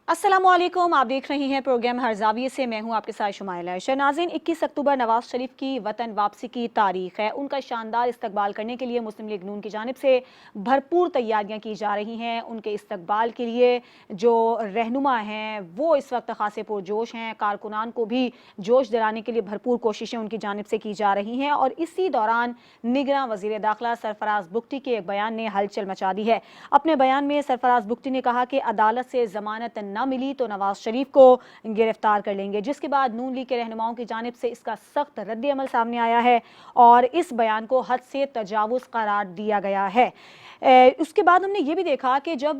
अस्सलामुअलैकुम, आप देख रही हैं प्रोग्राम हर जाविये से। मैं हूं आपके साथ शुमाइला। शहनाज़ीन, 21 अक्टूबर नवाज शरीफ की वतन वापसी की तारीख है। उनका शानदार इस्तकबाल करने के लिए मुस्लिम लीग नून की जानिब से भरपूर तैयारियां की जा रही हैं। उनके इस्तकबाल के लिए जो रहनुमा हैं वो इस वक्त खासे पुरजोश हैं। कारकुनान को भी जोश दिलाने के लिए भरपूर कोशिशें उनकी जानिब से की जा रही हैं और इसी दौरान निगरां वज़ीर दाखिला सरफराज बुगटी के एक बयान ने हलचल मचा दी है। अपने बयान में सरफराज बुगटी ने कहा कि अदालत से जमानत न मिली तो नवाज शरीफ को गिरफ्तार कर लेंगे, जिसके बाद नून लीग के रहनुमाओं की जानिब से इसका सख्त रद्द अमल सामने आया है और इस बयान को हद से तजावुज़ करार दिया गया है। उसके बाद हमने ये भी देखा कि जब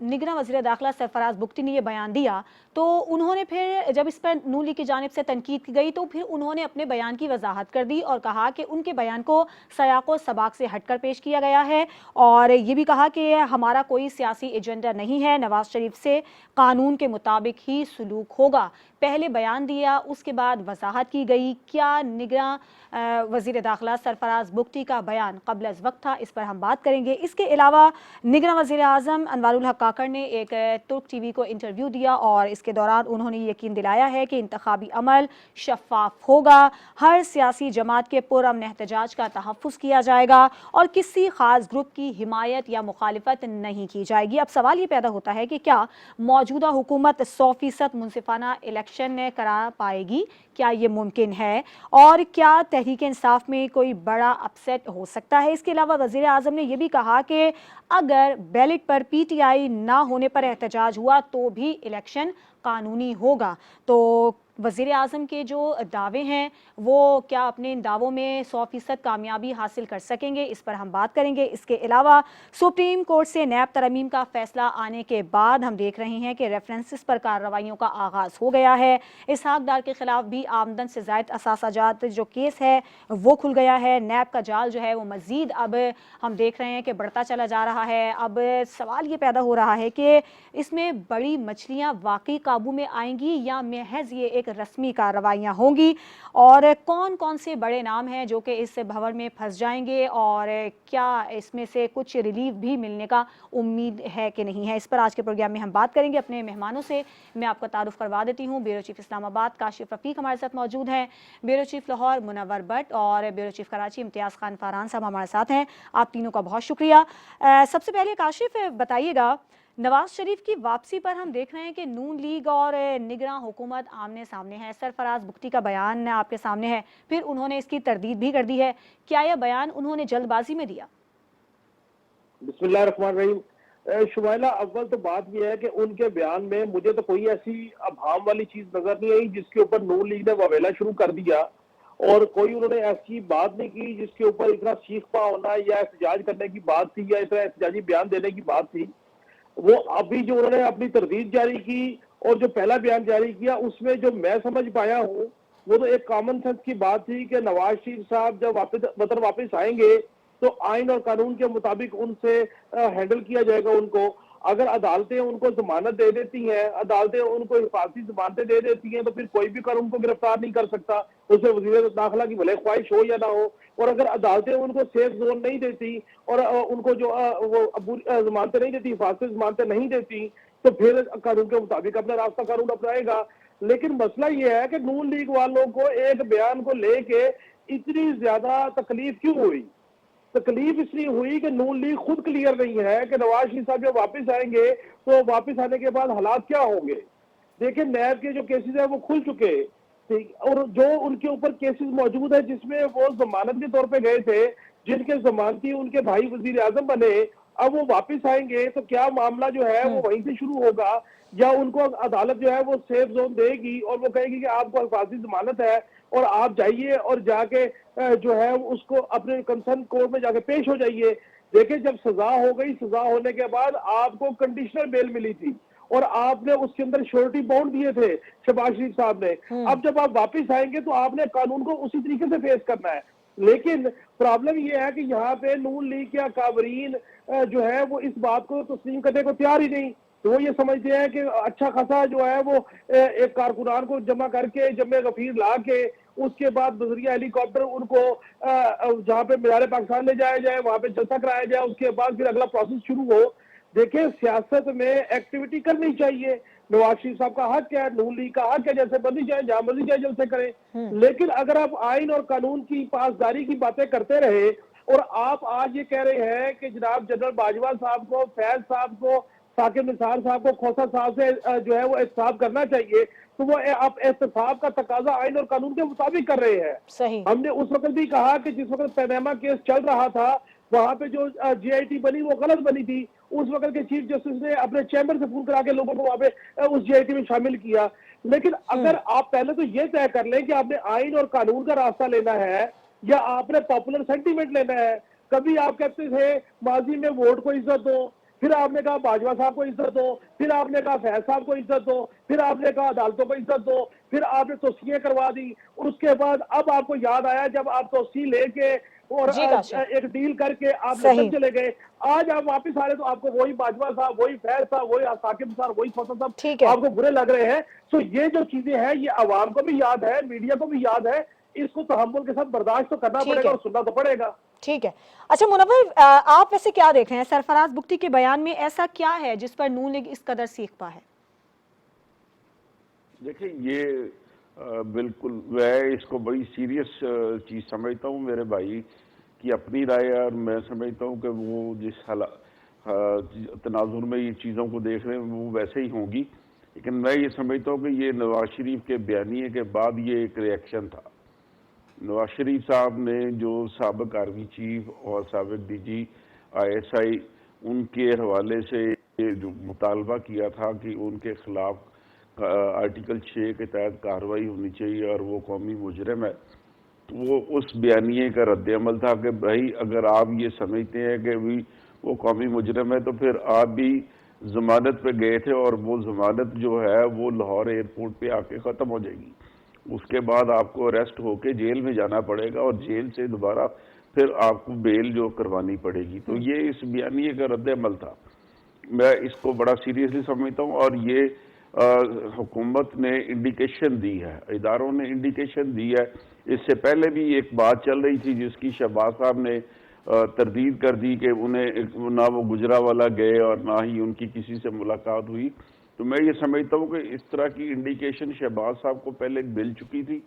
निगरां वज़ीर दाखिला सरफराज बुगटी ने यह बयान दिया तो उन्होंने फिर जब इस पर नून लीग की जानिब से तनकीद की गई तो फिर उन्होंने अपने बयान की वजाहत कर दी और कहा कि उनके बयान को सयाको सबाक से हटकर पेश किया गया है और ये भी कहा कि हमारा कोई सियासी एजेंडा नहीं है, नवाज शरीफ से कानून के मुताबिक ही सलूक होगा। पहले बयान दिया, उसके बाद वजाहत की गई। क्या निगरां वज़ीर दाखिला सरफराज बुगटी का बयान कबल अज़ वक्त था? इस पर हम बात करेंगे। इसके अलावा निगरां वज़ीर आज़म अनवारुल हक काकड़ ने एक तुर्क टीवी को इंटरव्यू दिया और इसके दौरान उन्होंने यकीन दिलाया है कि इंतखाबी अमल शफाफ होगा, हर सियासी जमात के पुरअमन एहतजाज का तहफ़्फ़ुज़ किया जाएगा और किसी खास ग्रुप की हिमायत या मुखालिफत नहीं की जाएगी। अब सवाल ये पैदा होता है कि क्या मौजूदा हुकूमत 100% मुनसिफाना इलेक्शन करा पाएगी? क्या ये मुमकिन है? और क्या तहरीक इंसाफ में कोई बड़ा अपसेट हो सकता है? इसके अलावा वज़ीर आज़म ने यह भी कहा कि अगर बैलेट पर PTI ना होने पर एहतजाज हुआ तो भी इलेक्शन कानूनी होगा। तो वज़ीर आज़म के जो दावे हैं वो क्या अपने इन दावों में 100% कामयाबी हासिल कर सकेंगे? इस पर हम बात करेंगे। इसके अलावा सुप्रीम कोर्ट से नैब तरमीम का फैसला आने के बाद हम देख रहे हैं कि रेफरेंसेस पर कार्रवाइयों का आगाज़ हो गया है। इसहाक डार के खिलाफ भी आमदन से ज़ायद असासाजात जो केस है वो खुल गया है। नैब का जाल जो है वो मज़ीद अब हम देख रहे हैं कि बढ़ता चला जा रहा है। अब सवाल ये पैदा हो रहा है कि इसमें बड़ी मछलियाँ वाकई काबू में आएंगी या महज ये एक रस्मी कार्रवाइयाँ होंगी और कौन कौन से बड़े नाम हैं जो कि इस भंवर में फंस जाएंगे और क्या इसमें से कुछ रिलीफ भी मिलने का उम्मीद है कि नहीं है? इस पर आज के प्रोग्राम में हम बात करेंगे। अपने मेहमानों से मैं आपका तारुफ करवा देती हूँ। ब्यूरो चीफ इस्लामाबाद काशिफ रफ़ीक हमारे साथ मौजूद हैं, ब्यूरो चीफ लाहौर मुनव्वर भट्ट और ब्यूरो चीफ कराची इम्तियाज़ खान फरहान साहब हमारे साथ हैं। आप तीनों का बहुत शुक्रिया। सबसे पहले काशिफ बताइएगा, नवाज शरीफ की वापसी पर हम देख रहे हैं कि नून लीग और निगरां हुकूमत आमने सामने है। सरफराज बुगटी का बयान आपके सामने है, फिर उन्होंने इसकी तरदीद भी कर दी है। क्या यह बयान उन्होंने जल्दबाजी में दिया? बिस्मिल्लाहिर्रहमानिर्रहीम। शुमाइला, अव्वल तो बात यह है कि उनके बयान में मुझे तो कोई ऐसी अभाम वाली चीज नजर नहीं आई जिसके ऊपर नून लीग ने ववेला शुरू कर दिया और कोई उन्होंने ऐसी बात नहीं की जिसके ऊपर इतना चीख पा होना या एहतजाज करने की बात थी या इतना एहतजाजी बयान देने की बात थी। वो अभी जो उन्होंने अपनी तरदीद जारी की और जो पहला बयान जारी किया उसमें जो मैं समझ पाया हूँ वो तो एक कॉमन सेंस की बात थी कि नवाज शरीफ साहब जब वतन वापस आएंगे तो आइन और कानून के मुताबिक उनसे हैंडल किया जाएगा उनको। अगर अदालतें उनको जमानत दे देती हैं, अदालतें उनको हिफाजती जमानतें दे देती हैं तो फिर कोई भी कानून को गिरफ्तार नहीं कर सकता, उससे वजीर दाखिला की भले ख्वाहिश हो या ना हो। और अगर अदालतें उनको सेफ जोन नहीं देती और उनको जो वो जमानतें नहीं देती, हिफाजती जमानतें नहीं देती, तो फिर कानून के मुताबिक अपना रास्ता कानून अपनाएगा। लेकिन मसला ये है कि नून लीग वालों को एक बयान को लेके इतनी ज्यादा तकलीफ क्यों हुई? तकलीफ इसलिए हुई कि नून लीग खुद क्लियर नहीं है कि नवाज शरीफ साहब जब वापस आएंगे तो वापस आने के बाद हालात क्या होंगे। देखिए, नैब के जो केसेस है वो खुल चुके, ठीक, और जो उनके ऊपर केसेस मौजूद है जिसमें वो जमानत के तौर पे गए थे, जिनके जमानती उनके भाई वजीर आजम बने, अब वो वापस आएंगे तो क्या मामला जो है वो वहीं से शुरू होगा या उनको अदालत जो है वो सेफ जोन देगी और वो कहेगी कि आपको हिफाजती जमानत है और आप जाइए और जाके जो है उसको अपने कंसर्न कोर्ट में जाके पेश हो जाइए। देखिए, जब सजा हो गई, सजा होने के बाद आपको कंडीशनल बेल मिली थी और आपने उसके अंदर श्योरिटी बॉन्ड दिए थे शहबाज शरीफ साहब ने। अब जब आप वापस आएंगे तो आपने कानून को उसी तरीके से फेस करना है। लेकिन प्रॉब्लम यह है कि यहाँ पे नून लीग के अकाबरीन जो है वो इस बात को तस्लीम करने को तैयार ही नहीं। तो वो ये समझते हैं कि अच्छा खासा जो है वो एक कारकुनान को जमा करके जमे गफीर ला के उसके बाद बजरिया हेलीकॉप्टर उनको जहाँ पे मीनार पाकिस्तान ले जाया जाए, वहां पे जलसा कराया जाए, उसके बाद फिर अगला प्रोसेस शुरू हो। देखिए सियासत में एक्टिविटी करनी चाहिए, नवाज शरीफ साहब का हक है, नून लीग का हक है, जैसे मर्जी जाए जहां मर्जी जाए जलसे करें। लेकिन अगर आप आइन और कानून की पासदारी की बातें करते रहे और आप आज ये कह रहे हैं कि जनाब जनरल बाजवा साहब को, फैज साहब को, साकिब निसार साहब को खोसा साहब से जो है वो एहतसाब करना चाहिए, तो वो आप एहतसाब का तकाजा आइन और कानून के मुताबिक कर रहे हैं। सही। हमने उस वक्त भी कहा कि जिस वक्त पैनामा केस चल रहा था वहां पे जो जीआईटी बनी वो गलत बनी थी। उस वक्त के चीफ जस्टिस ने अपने चैम्बर से फोन करा के लोगों को वहां पे उस जीआईटी में शामिल किया। लेकिन अगर आप पहले तो ये तय कर लें कि आपने आइन और कानून का रास्ता लेना है या आपने पॉपुलर सेंटीमेंट लेना है। कभी आप कहते थे माजी में वोट को इज्जत दो, फिर आपने कहा बाजवा साहब को इज्जत दो, फिर आपने कहा फैज साहब को इज्जत दो, फिर आपने कहा अदालतों को इज्जत दो, फिर आपने तोसीएं करवा दी। और उसके बाद अब आपको याद आया जब आप तोसी लेके और जी काशिफ, एक डील करके आप सही। लंदन चले गए। आज आप वापस आ रहे तो आपको वही बाजवा साहब, वही फैज साहब, वही साकिब साहब, वही खोसा साहब ठीक है। आपको बुरे लग रहे हैं। तो ये जो चीजें हैं ये आवाम को भी याद है, मीडिया को भी याद है, इसको तहम्मुल के साथ बर्दाश्त तो करना ठीक पड़ेगा है। और सुनना तो पड़ेगा। ठीक है। अच्छा मुनव्वर, आप वैसे क्या देख रहे हैं, सरफराज बुख्ती के बयान में ऐसा क्या है जिस पर नून लीग इस कदर सीखता है? देखिए ये बिल्कुल मैं इसको बड़ी सीरियस चीज़ समझता हूँ मेरे भाई की अपनी राय है, और मैं समझता हूँ कि वो जिस तनाजुर में ये चीज़ों को देख रहे हैं वो वैसे ही होंगी। लेकिन मैं ये समझता हूँ कि ये नवाज शरीफ के बयानिए के बाद ये एक रिएक्शन था। नवाज शरीफ साहब ने जो साबिक आर्मी चीफ और साबिक डीजी ISI उनके हवाले से जो मुतालबा किया था कि उनके खिलाफ आर्टिकल 6 के तहत कार्रवाई होनी चाहिए और वो कौमी मुजरिम है, तो वो उस बयानिए का रद्द अमल था कि भाई अगर आप ये समझते हैं कि भी वो कौमी मुजरिम है तो फिर आप भी जमानत पे गए थे और वो जमानत जो है वो लाहौर एयरपोर्ट पे आके ख़त्म हो जाएगी। उसके बाद आपको अरेस्ट होके जेल में जाना पड़ेगा और जेल से दोबारा फिर आपको बेल जो करवानी पड़ेगी। तो ये इस बयानिए का रद्द अमल था। मैं इसको बड़ा सीरियसली समझता हूँ और ये हुकूमत ने इंडिकेशन दी है, इदारों ने इंडिकेशन दी है। इससे पहले भी एक बात चल रही थी जिसकी शहबाज साहब ने तरदीद कर दी कि उन्हें ना वो गुजरावाला गए और ना ही उनकी किसी से मुलाकात हुई। तो मैं ये समझता हूँ कि इस तरह की इंडिकेशन शहबाज साहब को पहले मिल चुकी थी,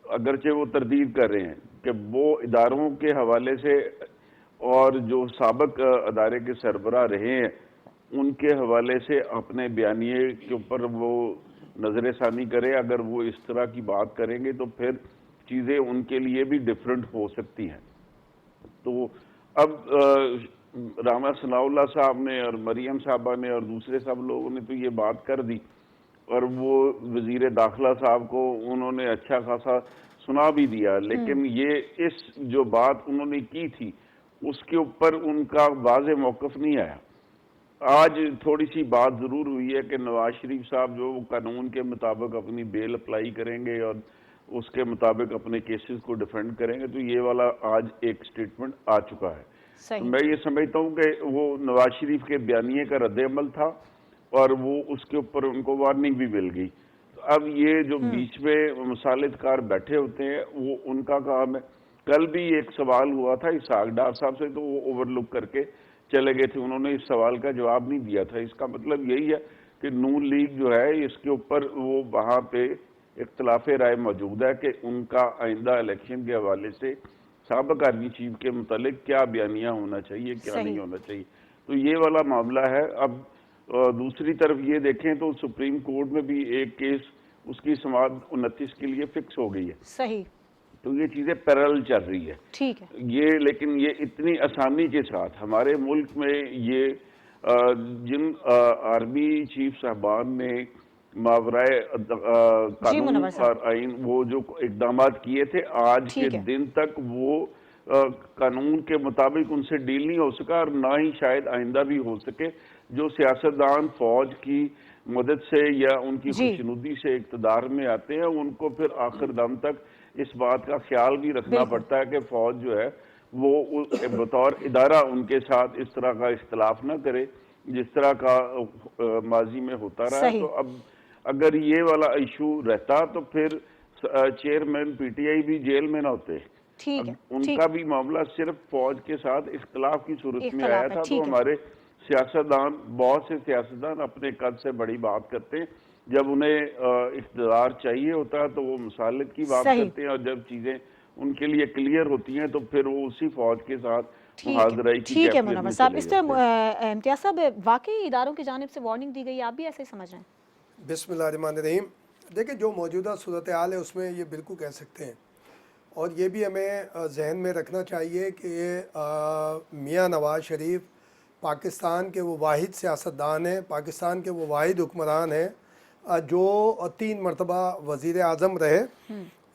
अगरचे वो तरदीद कर रहे हैं कि वो इदारों के हवाले से और जो साबिक अदारे के सरबराह रहे हैं उनके हवाले से अपने बयानिए के ऊपर वो नजरसानी करें। अगर वो इस तरह की बात करेंगे तो फिर चीज़ें उनके लिए भी डिफरेंट हो सकती हैं। तो अब रामा सनाउल्लाह साहब ने और मरियम साहबा ने और दूसरे सब लोगों ने तो ये बात कर दी और वो वजीर दाखिला साहब को उन्होंने अच्छा खासा सुना भी दिया, लेकिन ये इस जो बात उन्होंने की थी उसके ऊपर उनका वाज़े मौक़िफ़ नहीं आया। आज थोड़ी सी बात ज़रूर हुई है कि नवाज शरीफ साहब जो कानून के मुताबिक अपनी बेल अप्लाई करेंगे और उसके मुताबिक अपने केसेस को डिफेंड करेंगे, तो ये वाला आज एक स्टेटमेंट आ चुका है। तो मैं ये समझता हूँ कि वो नवाज शरीफ के बयानिए का रद्द अमल था और वो उसके ऊपर उनको वार्निंग भी मिल गई। तो अब ये जो बीच में मुसालिदकार बैठे होते हैं वो उनका काम है। कल भी एक सवाल हुआ था इसहाक डार साहब से, तो वो ओवरलुक करके चले गए थे, उन्होंने इस सवाल का जवाब नहीं दिया था। इसका मतलब यही है कि नून लीग जो है इसके ऊपर वो वहाँ पे इख्तलाफ राय मौजूद है कि उनका आइंदा इलेक्शन के हवाले से साबिक आर्मी चीफ के मुतालिक क्या बयानिया होना चाहिए, क्या नहीं होना चाहिए। तो ये वाला मामला है। अब दूसरी तरफ ये देखें तो सुप्रीम कोर्ट में भी एक केस उसकी समाअत 29 के लिए फिक्स हो गई है। सही। तो ये चीज़ें पैरेलल चल रही है। ठीक है। ये लेकिन ये इतनी आसानी के साथ हमारे मुल्क में ये जिन आर्मी चीफ साहबान ने मावराए कानून और आइन वो जो इकदाम किए थे, आज के दिन तक वो कानून के मुताबिक उनसे डील नहीं हो सका और ना ही शायद आइंदा भी हो सके। जो सियासतदान फौज की मदद से या उनकी खुशनुदी से इक़्तिदार में आते हैं उनको फिर आखिर दम तक इस बात का ख्याल भी रखना पड़ता है कि फौज जो है वो बतौर इदारा उनके साथ इस तरह का इख्तलाफ ना करे जिस तरह का माजी में होता रहा। तो अब अगर ये वाला इशू रहता तो फिर चेयरमैन PTI भी जेल में ना होते। उनका भी मामला सिर्फ फौज के साथ इख्तलाफ की सूरत में आया था, तो हमारे सियासतदान, बहुत से सियासतदान अपने कद से बड़ी बात करते हैं, जब उन्हें इख्तियार चाहिए होता है तो वो मसालत की बात सही। करते हैं, और जब चीज़ें उनके लिए क्लियर होती हैं तो फिर वो उसी फौज के साथ ठीक है, मुहाजराई की ठीक है कैफियत मुनव्वर में साहब। चले इस पर जाते हैं। इम्तियाज साहब, वाकई इदारों की जानिब से वार्निंग दी गई है, आप भी ऐसे ही समझ रहे हैं? बिस्मिल्लाहिर्रहमानिर्रहीम। देखिए, जो मौजूदा सूरत हाल है उसमें ये बिल्कुल कह सकते हैं, और ये भी हमें जहन में रखना चाहिए कि मियाँ नवाज़ शरीफ पाकिस्तान के वो वाहिद सियासतदान हैं, पाकिस्तान के वो वाहिद हुक्मरान हैं जो 3 मरतबा वज़ीर आज़म रहे,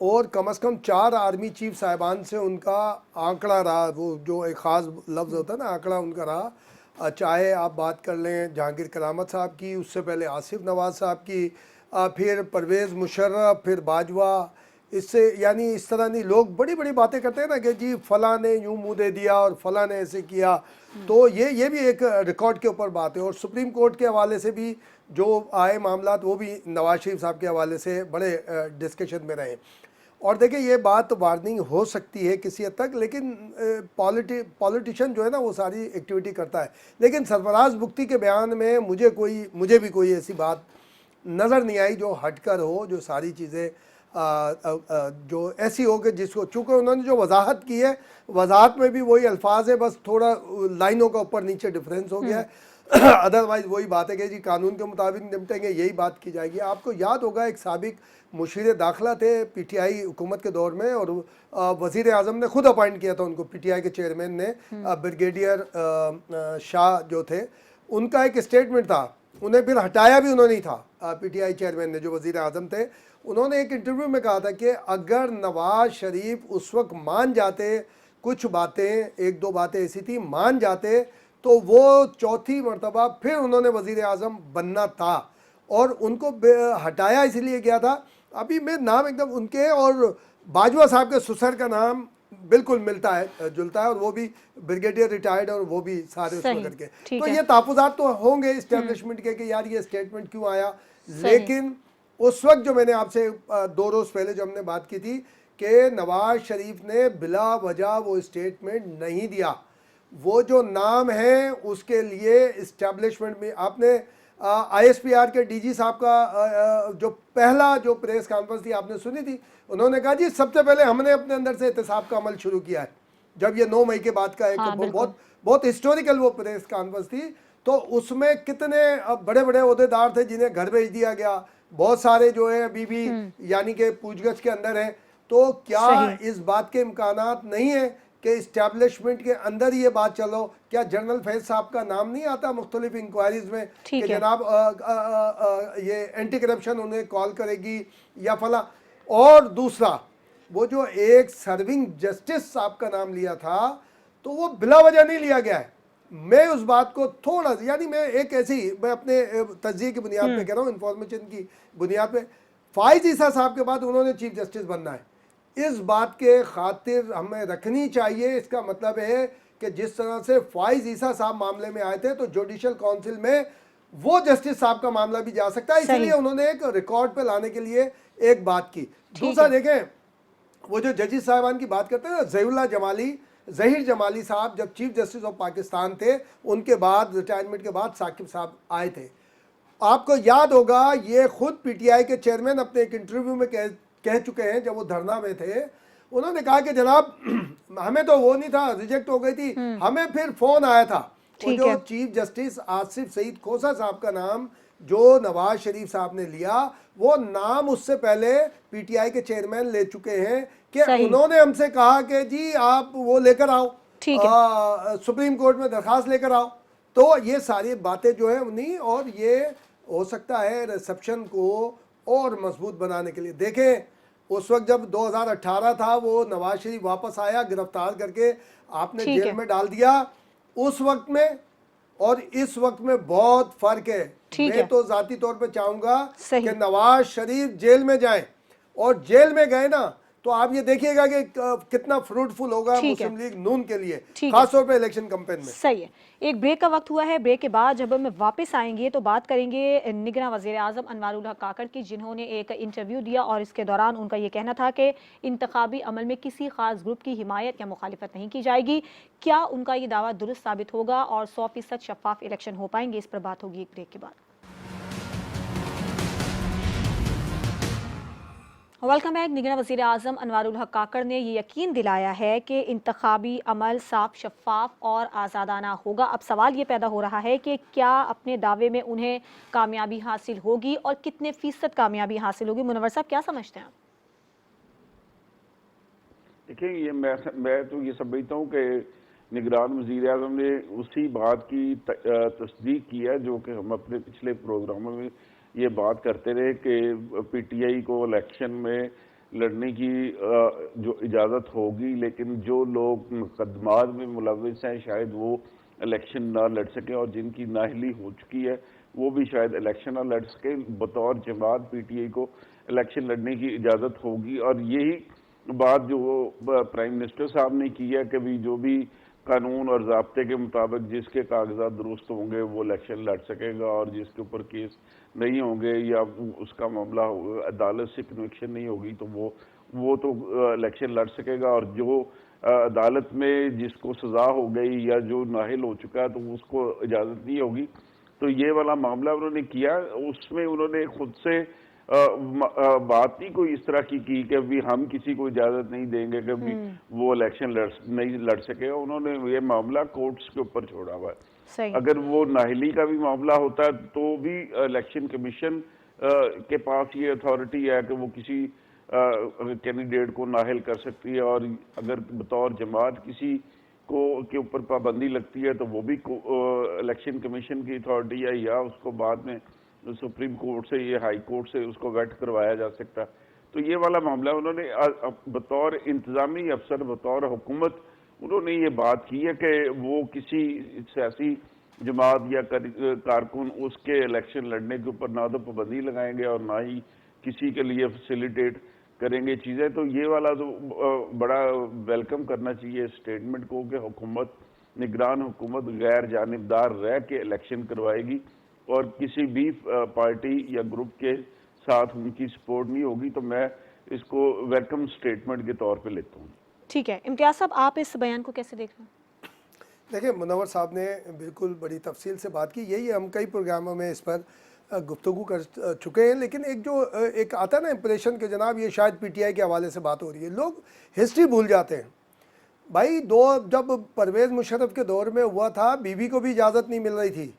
और कम अज़ कम 4 आर्मी चीफ साहिबान से उनका आंकड़ा रहा। वो जो एक ख़ास लफ्ज़ होता है ना, आंकड़ा उनका रहा। चाहे आप बात कर लें जहांगीर करामत साहब की, उससे पहले आसिफ नवाज़ साहब की, फिर परवेज़ मुशर्रफ, फिर बाजवा, इससे यानी इस तरह नहीं, लोग बड़ी बड़ी बातें करते हैं ना कि जी फ़लाँ ने यूँ मुँह दे दिया और फ़लाँ ने ऐसे किया। तो ये भी एक रिकॉर्ड के ऊपर बात है, और सुप्रीम कोर्ट के हवाले से भी जो आए मामला वो भी नवाज शरीफ साहब के हवाले से बड़े डिस्कशन में रहे। और देखिए, ये बात वार्निंग हो सकती है किसी हद तक, लेकिन पॉलिटिशियन जो है ना वो सारी एक्टिविटी करता है। लेकिन सरफराज बुख्ती के बयान में मुझे भी कोई ऐसी बात नज़र नहीं आई जो हटकर हो, जो सारी चीज़ें जो ऐसी हो कि जिसको, चूँकि उन्होंने जो वजाहत की है, वजाहत में भी वही अल्फाज है, बस थोड़ा लाइनों का ऊपर नीचे डिफरेंस हो गया है। अदरवाइज़ वही बात है कि जी कानून के मुताबिक निपटेंगे, यही बात की जाएगी। आपको याद होगा एक साबिक मुशीर दाखिला थे पीटीआई हुकूमत के दौर में, और वज़ीर आज़म ने खुद अपॉइंट किया था उनको, पीटीआई के चेयरमैन ने, ब्रिगेडियर शाह जो थे, उनका एक स्टेटमेंट था, उन्हें फिर हटाया भी उन्होंने ही था, पीटीआई चेयरमैन ने जो वज़ीर आज़म थे। उन्होंने एक इंटरव्यू में कहा था कि अगर नवाज शरीफ उस वक्त मान जाते, कुछ बातें, 1-2 बातें ऐसी थी, मान जाते, तो वो चौथी मरतबा फिर उन्होंने वज़ीर आज़म बनना था, और उनको हटाया इसलिए गया था। अभी मैं नाम एकदम उनके और बाजवा साहब के ससुर का नाम बिल्कुल मिलता है, जुलता है, और वो भी ब्रिगेडियर रिटायर्ड, और वो भी सारे उसमें करके। तो ये तहफ़्फ़ुज़ात तो होंगे इस्टेब्लिशमेंट के कि यार ये स्टेटमेंट क्यों आया। लेकिन उस वक्त जो मैंने आपसे 2 रोज़ पहले जो हमने बात की थी कि नवाज शरीफ ने बिला वजह वो स्टेटमेंट नहीं दिया, वो जो नाम है उसके लिए इस्टेब्लिशमेंट में, आपने ISPR के डीजी साहब का जो पहला जो प्रेस कॉन्फ्रेंस थी आपने सुनी थी, उन्होंने कहा जी सबसे पहले हमने अपने अंदर से एहतसाब का अमल शुरू किया है, जब ये 9 मई के बाद का एक बहुत हिस्टोरिकल वो प्रेस कॉन्फ्रेंस थी। तो उसमें कितने बड़े बड़े ओहदेदार थे जिन्हें घर भेज दिया गया, बहुत सारे जो है अभी भी यानी कि पूछगछ के अंदर हैं। तो क्या इस बात के इम्कानात नहीं है कि इस्टेब्लिशमेंट के अंदर ये बात चलो, क्या जनरल फैज साहब का नाम नहीं आता मुख्तलिफ इंक्वायरीज में कि जनाब ये एंटी करप्शन उन्हें कॉल करेगी या फला। और दूसरा, वो जो एक सर्विंग जस्टिस साहब का नाम लिया था, तो वो बिला वजह नहीं लिया गया है। मैं उस बात को थोड़ा, यानी मैं अपने तज्जिए की बुनियाद पे कह रहा हूँ, इंफॉर्मेशन की बुनियाद पे, फाइज ईसा साहब के बाद उन्होंने चीफ जस्टिस बनना है, इस बात के खातिर हमें रखनी चाहिए। इसका मतलब है कि जिस तरह से फाइज ईसा साहब मामले में आए थे, तो जुडिशल काउंसिल में वो जस्टिस साहब का मामला भी जा सकता है, इसलिए उन्होंने एक रिकॉर्ड पे लाने के लिए एक बात की। दूसरा देखें, वो जो जजेस साहिबान की बात करते हैं ना, ज़हीर जमाली साहब जब चीफ जस्टिस ऑफ पाकिस्तान थे, उनके बाद रिटायरमेंट के बाद साकिब साहब आए थे। आपको याद होगा, ये खुद पीटीआई के चेयरमैन अपने एक इंटरव्यू में कह चुके हैं, जब वो धरना में थे, उन्होंने कहा कि जनाब हमें तो वो नहीं था, रिजेक्ट हो गई थी, हमें फिर फोन आया था। वो जो चीफ जस्टिस आसिफ सईद खोसा साहब का नाम जो नवाज शरीफ साहब ने लिया, वो नाम उससे पहले पीटीआई के चेयरमैन ले चुके हैं कि उन्होंने हमसे कहा कि जी आप वो लेकर आओ, सुप्रीम कोर्ट में दरखास्त लेकर आओ। तो ये सारी बातें जो है उन्हीं, और ये हो सकता है रिसेप्शन को और मजबूत बनाने के लिए। देखें, उस वक्त जब 2018 था, वो नवाज शरीफ वापस आया गिरफ्तार करके, आपने जेल में डाल दिया। उस वक्त में और इस वक्त में बहुत फर्क है। मैं तो जाती तौर पे चाहूंगा कि नवाज शरीफ जेल में जाए, और जेल में गए ना तो आप ये देखिएगा कि कितना फ्रूटफुल होगा ठीक है। मुस्लिम लीग नून के लिए, ठीक है। खासतौर पे इलेक्शन कैंपेन में। सही है, एक ब्रेक का वक्त हुआ है। ब्रेक के बाद जब हम वापस आएंगे तो बात करेंगे निगरान वज़ीर आज़म अनवारुल हक काकड़ की, जिन्होंने एक इंटरव्यू दिया और इसके दौरान उनका ये कहना था कि इंतखाबी अमल में किसी खास ग्रुप की हिमायत या मुखालिफत नहीं की जाएगी। क्या उनका ये दावा दुरुस्त साबित होगा और 100% शफाफ इलेक्शन हो पाएंगे, इस पर बात होगी एक ब्रेक के बाद। Welcome back. निगरान वज़ीर आज़म अनवारुल हक काकड़ ने ये यकीन दिलाया है कि इंतखाबी अमल साफ, शफाफ और आज़ादाना होगा। अब सवाल ये पैदा हो रहा है कि क्या अपने दावे में उन्हें कामयाबी हासिल होगी और कितने फीसद कामयाबी हासिल होगी। मुनव्वर साहब, क्या समझते हैं आप? देखिए, ये मैं तो ये समझता हूँ कि निगरान वज़ीर आज़म ने उसी बात की तस्दीक की है जो कि हम अपने पिछले प्रोग्रामों में ये बात करते रहे कि पीटीआई को इलेक्शन में लड़ने की जो इजाज़त होगी, लेकिन जो लोग मुकदमात में मुलविस हैं शायद वो इलेक्शन ना लड़ सकें, और जिनकी नाअहली हो चुकी है वो भी शायद इलेक्शन ना लड़ सके। बतौर जमात पीटीआई को इलेक्शन लड़ने की इजाज़त होगी, और यही बात जो प्राइम मिनिस्टर साहब ने की है कि भी जो भी कानून और ज़ाब्ते के मुताबिक जिसके कागजात दुरुस्त होंगे वो इलेक्शन लड़ सकेगा, और जिसके ऊपर केस नहीं होंगे या उसका मामला अदालत से कन्विक्शन नहीं होगी तो वो तो इलेक्शन लड़ सकेगा, और जो अदालत में जिसको सज़ा हो गई या जो नाहिल हो चुका है तो उसको इजाज़त नहीं होगी। तो ये वाला मामला उन्होंने किया, उसमें उन्होंने खुद से बात नहीं कोई इस तरह की कि भी हम किसी को इजाज़त नहीं देंगे कि भी वो इलेक्शन नहीं लड़ सकेगा। उन्होंने ये मामला कोर्ट्स के ऊपर छोड़ा हुआ है। अगर वो नाहिली का भी मामला होता है तो भी इलेक्शन कमीशन के पास ये अथॉरिटी है कि वो किसी कैंडिडेट को नाहिल कर सकती है, और अगर बतौर जमात किसी को के ऊपर पाबंदी लगती है तो वो भी इलेक्शन कमीशन की अथॉरिटी है, या उसको बाद में सुप्रीम कोर्ट से या हाई कोर्ट से उसको वेट करवाया जा सकता। तो ये वाला मामला उन्होंने बतौर इंतजामी अफसर, बतौर हुकूमत उन्होंने ये बात की है कि वो किसी सियासी जमात या कारकुन उसके इलेक्शन लड़ने के ऊपर ना तो पाबंदी लगाएंगे और ना ही किसी के लिए फैसिलिटेट करेंगे चीज़ें। तो ये वाला तो बड़ा वेलकम करना चाहिए स्टेटमेंट को कि हुकूमत, निगरान हुकूमत गैर जानिबदार रह के इलेक्शन करवाएगी और किसी भी पार्टी या ग्रुप के साथ उनकी सपोर्ट नहीं होगी। तो मैं इसको वेलकम स्टेटमेंट के तौर पे लेता हूँ। ठीक है, इम्तियाज़ साहब, आप इस बयान को कैसे देख रहे हैं? देखिए, मुनव्वर साहब ने बिल्कुल बड़ी तफसील से बात की, यही हम कई प्रोग्रामों में इस पर गुफ्तगू कर चुके हैं। लेकिन एक आता है ना इंप्रेशन के जनाब ये शायद पीटीआई के हवाले से बात हो रही है, लोग हिस्ट्री भूल जाते हैं। भाई जब परवेज़ मुशर्रफ के दौर में हुआ था, बीबी को भी इजाज़त नहीं मिल रही थी।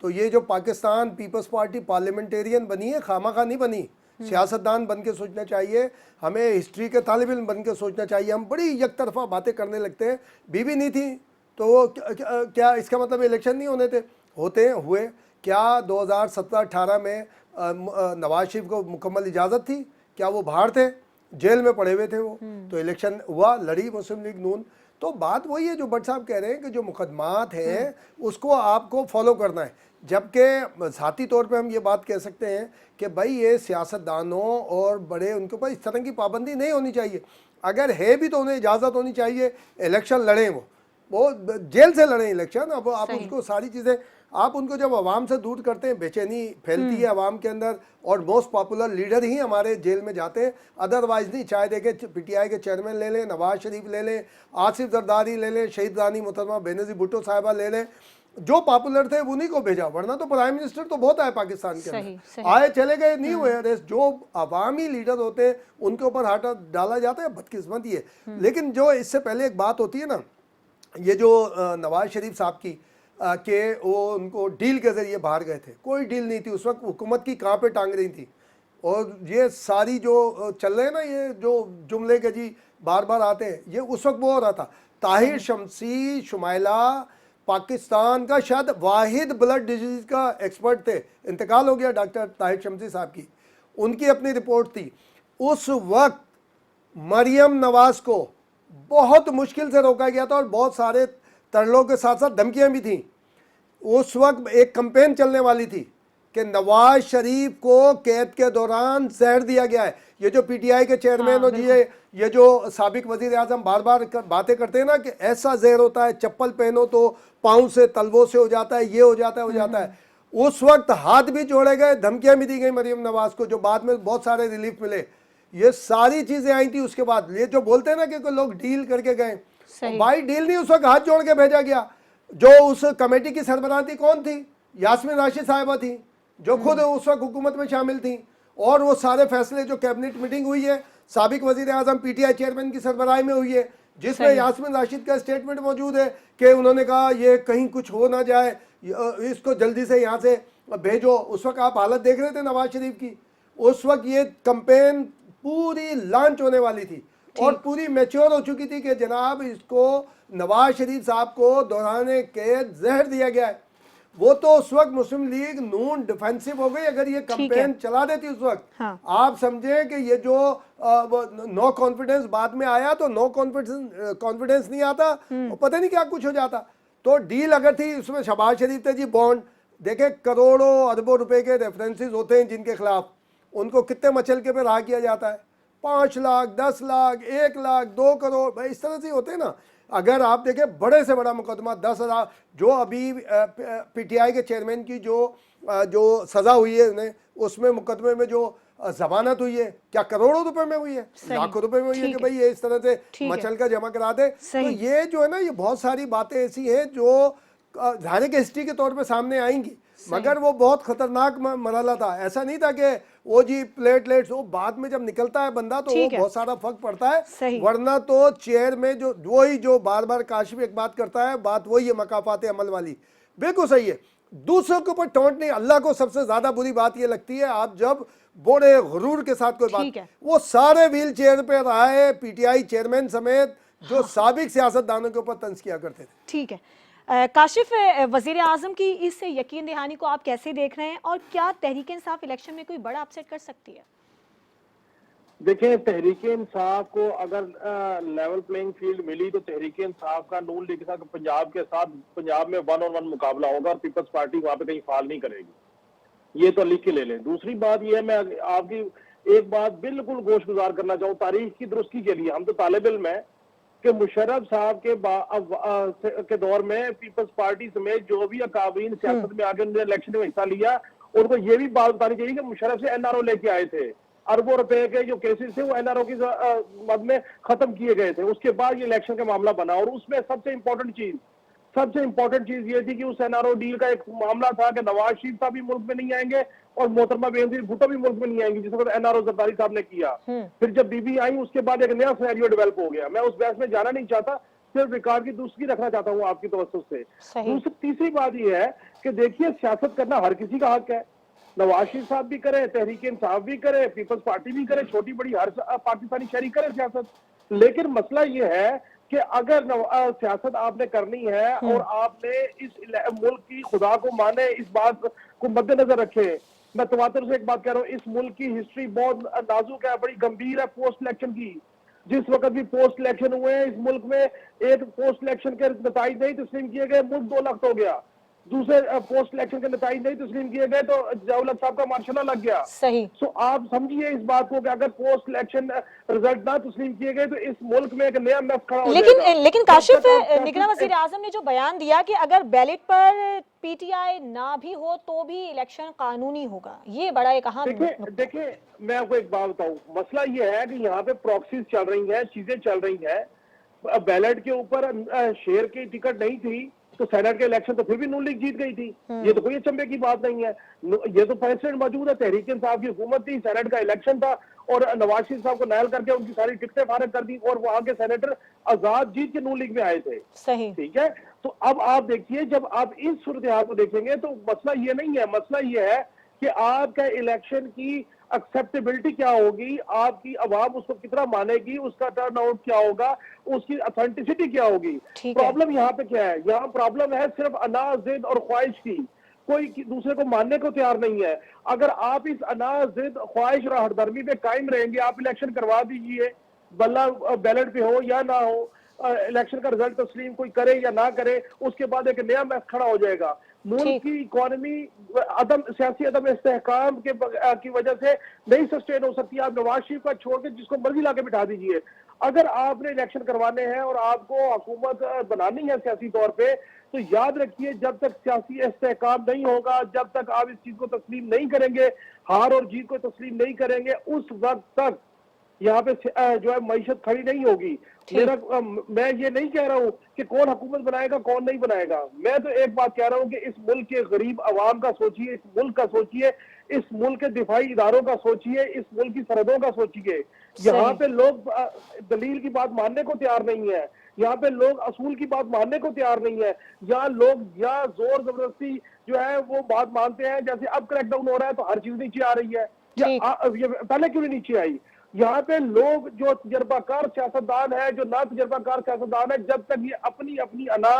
तो ये जो पाकिस्तान पीपल्स पार्टी पार्लियामेंटेरियन बनी है, खामा नहीं बनी। सियासतदान बन के सोचना चाहिए, हमें हिस्ट्री के तालिब इल्म बन के सोचना चाहिए। हम बड़ी एक तरफा बातें करने लगते हैं। बीबी नहीं थी तो क्या इसका मतलब इलेक्शन नहीं होने थे? हुए। क्या 2017-18 में नवाज शरीफ को मुकम्मल इजाज़त थी? क्या वो बाहर थे, जेल में पड़े हुए थे वो? तो इलेक्शन हुआ, लड़ी मुस्लिम लीग नून। तो बात वही है जो भट्ट साहब कह रहे हैं कि जो मुकदमात हैं उसको आपको फॉलो करना है। जबकि ज़ाती तौर पे हम ये बात कह सकते हैं कि भाई ये सियासतदानों और बड़े उनके ऊपर इस तरह की पाबंदी नहीं होनी चाहिए। अगर है भी तो उन्हें इजाज़त होनी चाहिए, इलेक्शन लड़ें, वो जेल से लड़ें इलेक्शन। अब आप उसको सारी चीज़ें आप उनको जब आवाम से दूर करते हैं, बेचैनी फैलती है आवाम के अंदर, और मोस्ट पॉपुलर लीडर ही हमारे जेल में जाते हैं। अदरवाइज नहीं, चाहे देखें पीटीआई के चेयरमैन ले लें, नवाज शरीफ ले लें, आसिफ जरदारी ले लें, शहीद रानी मोहतरमा बेनज़ीर भुट्टो साहिबा ले लें, जो पॉपुलर थे उन्हीं को भेजा। वरना तो प्राइम मिनिस्टर तो बहुत आए पाकिस्तान के अंदर, आए चले गए, नहीं हुए अरेस्ट। जो अवामी लीडर होते हैं उनके ऊपर हाथ डाला जाता है, बदकिस्मती है। लेकिन जो इससे पहले एक बात होती है ना, ये जो नवाज शरीफ साहब की कि वो उनको डील के ज़रिए बाहर गए थे, कोई डील नहीं थी उस वक्त। हुकूमत की कहाँ पे टांग रही थी। और ये सारी जो चल रहे हैं ना, ये जो जुमले के जी बार बार आते हैं, ये उस वक्त वो हो रहा था। ताहिर शमसी शुमाइला पाकिस्तान का शायद वाहिद ब्लड डिजीज़ का एक्सपर्ट थे। इंतकाल हो गया डॉक्टर ताहिर शमसी साहब की, उनकी अपनी रिपोर्ट थी। उस वक्त मरियम नवाज को बहुत मुश्किल से रोका गया था, और बहुत सारे तरलों के साथ साथ धमकियां भी थीं। उस वक्त एक कैंपेन चलने वाली थी कि नवाज शरीफ को कैद के दौरान जहर दिया गया है। ये जो पीटीआई के चेयरमैन और ये जो साबिक वजीर आजम बार बार बातें करते हैं ना कि ऐसा जहर होता है, चप्पल पहनो तो पाँव से तलवों से हो जाता है, ये हो जाता है, हो जाता है। उस वक्त हाथ भी जोड़े गए, धमकियां भी दी गई मरीम नवाज को, जो बाद में बहुत सारे रिलीफ मिले। ये सारी चीजें आई थी। उसके बाद ये जो बोलते हैं ना कि कोई लोग डील करके गए, भाई डील नहीं, उस वक्त हाथ जोड़ के भेजा गया। जो उस कमेटी की सरबराह थी कौन थी? यास्मीन राशिद साहिबा थी, जो खुद उस वक्त हुकूमत में शामिल थी। और वो सारे फैसले जो कैबिनेट मीटिंग हुई है साबिक वजीर आजम पीटीआई चेयरमैन की सरबराही में हुई है, जिसमें यास्मीन राशिद का स्टेटमेंट मौजूद है कि उन्होंने कहा ये कहीं कुछ हो ना जाए, इसको जल्दी से यहाँ से भेजो। उस वक्त आप हालत देख रहे थे नवाज शरीफ की। उस वक्त ये कैंपेन पूरी लॉन्च होने वाली थी और पूरी मैच्योर हो चुकी थी कि जनाब इसको नवाज शरीफ साहब को दौराने कैद जहर दिया गया है। वो तो उस वक्त मुस्लिम लीग नून डिफेंसिव हो गई। अगर ये कैंपेन चला देती उस वक्त, हाँ। आप समझे कि ये जो नो कॉन्फिडेंस बाद में आया, तो नो कॉन्फिडेंस नहीं आता, पता नहीं क्या कुछ हो जाता। तो डील अगर थी, उसमें शहबाज शरीफ थे जी, बॉन्ड देखे, करोड़ों अरबों रुपए के रेफरेंसेस होते हैं जिनके खिलाफ, उनको कितने मचलके पे रहा किया जाता है, 5 लाख, 10 लाख, 1 लाख, 2 करोड़, भाई इस तरह से होते हैं ना। अगर आप देखें बड़े से बड़ा मुकदमा 10,000, जो अभी पीटीआई के चेयरमैन की जो सजा हुई है उन्हें, उसमें मुकदमे में जो जमानत हुई है, क्या करोड़ों रुपए में हुई है, लाखों रुपए में हुई है कि भाई ये इस तरह से मचल का जमा करा दे। तो ये जो है ना, ये बहुत सारी बातें ऐसी हैं जो जाने के हिस्ट्री के तौर पे सामने आएंगी, मगर वो बहुत खतरनाक मरहला था। ऐसा नहीं था कि वो जी प्लेटलेट्स, वो बाद में जब निकलता है बंदा तो वो बहुत सारा फर्क पड़ता है। वरना तो चेयर में जो वही जो बार बार काशिफ एक बात करता है, बात वही है मकाफात अमल वाली, बिल्कुल सही है। दूसरों के ऊपर टोंट नहीं। अल्लाह को सबसे ज्यादा बुरी बात ये लगती है, आप जब बड़े गुरूर के साथ कोई बात, वो सारे व्हील चेयर पे रहे पीटीआई चेयरमैन समेत जो साबिक सियासतदानों के ऊपर तंज किया करते थे। ठीक है काशिफ, वजीर आजम की इस यकीन दहानी को आप कैसे देख रहे हैं, और क्या तहरीक इंसाफ इलेक्शन में कोई बड़ा अपसेट कर सकती है? देखें, तहरीक इंसाफ को अगर लेवल प्लेइंग फील्ड मिली तो तहरीक इंसाफ का नून लीग के साथ पंजाब में 1-on-1 मुकाबला होगा और पीपल्स पार्टी वहां पे कहीं फाल नहीं करेगी। ये तो लिख के ले लें। दूसरी बात ये है, मैं आपकी एक बात बिल्कुल गोशगुजार करना चाहूँ तारीख की दुरुस्ती के लिए। हम तो तालिब इल्म है कि मुशर्रफ साहब के दौर में पीपल्स पार्टी समेत जो भी अकाबीन सियासत में आगे उन्होंने इलेक्शन में हिस्सा लिया, उनको ये भी बात बतानी चाहिए कि मुशर्रफ से एनआरओ लेके आए थे। अरबों रुपए के जो केसेस थे वो एनआरओ की मद में खत्म किए गए थे। उसके बाद ये इलेक्शन का मामला बना और उसमें सबसे इंपॉर्टेंट चीज ये थी कि उस एनआरओ डील का एक मामला था कि नवाज शरीफ साहब भी मुल्क में नहीं आएंगे और मोहतरमा बेनजीर भुट्टो भी मुल्क में नहीं आएंगे, जिस वक्त एनआरओ जरदारी साहब ने किया। फिर जब बीबी आई उसके बाद एक नया सिनेरियो डेवलप हो गया। मैं उस बहस में जाना नहीं चाहता, सिर्फ रिकॉर्ड की दुरुस्ती रखना चाहता हूँ आपकी तवज्जो से। तीसरी बात यह है कि देखिए, सियासत करना हर किसी का हक है। नवाज शरीफ साहब भी करे, तहरीक इंसाफ भी करे, पीपल्स पार्टी भी करे, छोटी बड़ी हर पाकिस्तानी शहरी करे सियासत। लेकिन मसला ये है कि अगर सियासत आपने करनी है और आपने इस मुल्क की खुदा को माने, इस बात को मद्देनजर रखे। मैं तवातर से एक बात कह रहा हूँ, इस मुल्क की हिस्ट्री बहुत नाजुक है, बड़ी गंभीर है पोस्ट इलेक्शन की। जिस वक्त भी पोस्ट इलेक्शन हुए हैं इस मुल्क में, एक पोस्ट इलेक्शन के नतीजे नहीं तस्लीम किए गए, मुल्क 2 लाख हो गया। दूसरे पोस्ट इलेक्शन के नतीजे नहीं तस्लीम किए गए तो जवाहरलाल साहब का मार्शल लग गया। सही। सो आप समझिए इस बात को कि अगर पोस्ट इलेक्शन रिजल्ट ना तस्लीम किए गए तो इस मुल्क में एक नया मैप खड़ा हो जाएगा। लेकिन काशिफ, निगरान वजीर आजम ने जो बयान दिया कि अगर बैलेट पर पीटीआई ना भी हो तो भी इलेक्शन कानूनी होगा, ये बड़ा एक अहम। देखिए मैं आपको एक बात बताऊं, मसला ये है कि यहाँ पे प्रॉक्सीज चल रही है, चीजें चल रही है। बैलेट के ऊपर शेयर की टिकट नहीं थी तो सेनेट के इलेक्शन तो फिर भी नून लीग जीत गई थी। ये तो कोई अचंभे की बात नहीं है। ये तो प्रेसिडेंट मौजूद है, तहरीक इंसाफ की हुकूमत थी, सेनेट का इलेक्शन था और नवाज शरीफ साहब को नायल करके उनकी सारी टिकटें फारिग कर दी और वहां के सेनेटर आजाद जीत के नून लीग में आए थे। सही। ठीक है, तो अब आप देखिए, जब आप इस सूरत हाल को देखेंगे तो मसला ये नहीं है, मसला ये है कि आपका इलेक्शन की एक्सेप्टेबिलिटी क्या होगी, आपकी आवाम उसको कितना मानेगी, उसका टर्न आउट क्या होगा, उसकी ऑथेंटिसिटी क्या होगी। प्रॉब्लम यहाँ पे क्या है? यहाँ प्रॉब्लम है सिर्फ अना, जिद और ख्वाहिश की। कोई दूसरे को मानने को तैयार नहीं है। अगर आप इस अना, जिद, ख्वाहिश और हरदर्मी पे कायम रहेंगे, आप इलेक्शन करवा दीजिए, बल्ला बैलेट पे हो या ना हो, इलेक्शन का रिजल्ट तस्लीम कोई करे या ना करे, उसके बाद एक नया मैच खड़ा हो जाएगा। मुल्क ठीक। की इकोनॉमी सियासी अदम इस्तेहकाम की वजह से नहीं सस्टेन हो सकती। आप नवाज शरीफ का छोड़ के जिसको मर्जी लाके बिठा दीजिए, अगर आपने इलेक्शन करवाने हैं और आपको हुकूमत बनानी है सियासी तौर पे, तो याद रखिए जब तक सियासी इस्तेहकाम नहीं होगा, जब तक आप इस चीज को तस्लीम नहीं करेंगे, हार और जीत को तस्लीम नहीं करेंगे, उस वक्त तक यहाँ पे जो है मईशत खड़ी नहीं होगी। मैं ये नहीं कह रहा हूँ कि कौन हुकूमत बनाएगा कौन नहीं बनाएगा, मैं तो एक बात कह रहा हूँ कि इस मुल्क के गरीब आवाम का सोचिए, इस मुल्क का सोचिए, इस मुल्क के दिफाई इदारों का सोचिए, इस मुल्क की सरहदों का सोचिए। यहाँ पे लोग दलील की बात मानने को तैयार नहीं है, यहाँ पे लोग असूल की बात मानने को तैयार नहीं है। यहाँ लोग या जोर जबरदस्ती जो है वो बात मानते हैं, जैसे अब क्रैकडाउन हो रहा है तो हर चीज नीचे आ रही है, या ये पहले क्यों नहीं नीचे आई। यहाँ पे लोग जो तजर्बाकार सियासतदान है, जो ना तजर्बाकार सियासतदान है, जब तक ये अपनी अपनी अना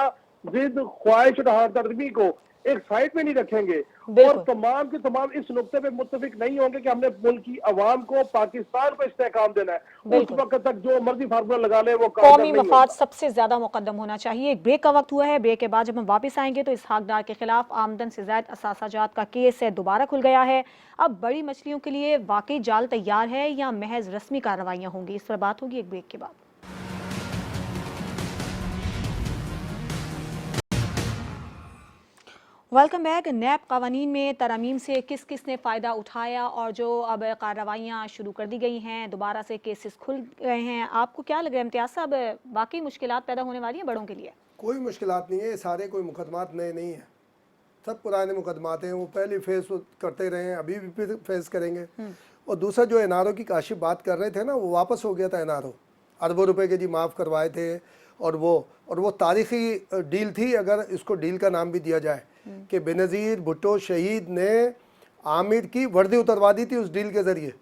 जिद ख्वाहिश और हमदर्दी को एक साइड में नहीं रखेंगे और तमाम के तमाम इस नुक्ते पे मुत्तफिक नहीं होंगे कि हमने मुल्क की अवाम को, पाकिस्तान को इस्तेहकाम देना है, उस वक्त तक जो मर्जी फार्मूला लगा ले वो कौमी मफाद सबसे ज्यादा मुकद्दम होना चाहिए। एक ब्रेक का वक्त हुआ है, ब्रेक के बाद जब हम वापस आएंगे तो इसहाक डार के खिलाफ आमदन से ज्यादा असासाजात का केस है दोबारा खुल गया है। अब बड़ी मछलियों के लिए वाकई जाल तैयार है या महज रस्मी कार्रवाइयां होंगी, इस पर बात होगी एक ब्रेक के बाद। Welcome back. नैब कवानीन में तरमीम से किस किस ने फ़ायदा उठाया और जो अब कार्रवाइयाँ शुरू कर दी गई हैं, दोबारा से केसेस खुल गए हैं, आपको क्या लग रहा है इम्तियाज़ साहब, वाकई मुश्किलात पैदा होने वाली हैं बड़ों के लिए? कोई मुश्किलात नहीं है, सारे कोई मुकदमात नए नहीं हैं, सब पुराने मुकदमात हैं, वो पहले फेस करते रहे हैं, अभी भी फेस करेंगे। और दूसरा जो एनआरओ की काशिफ बात कर रहे थे ना, वो वापस हो गया था एनआरओ, अरबों रुपए के जी माफ़ करवाए थे, और वो तारीखी डील थी, अगर इसको डील का नाम भी दिया जाए, कि बेनज़ीर भुट्टो शहीद ने आमिर की वर्दी उतरवा दी थी उस डील के ज़रिए।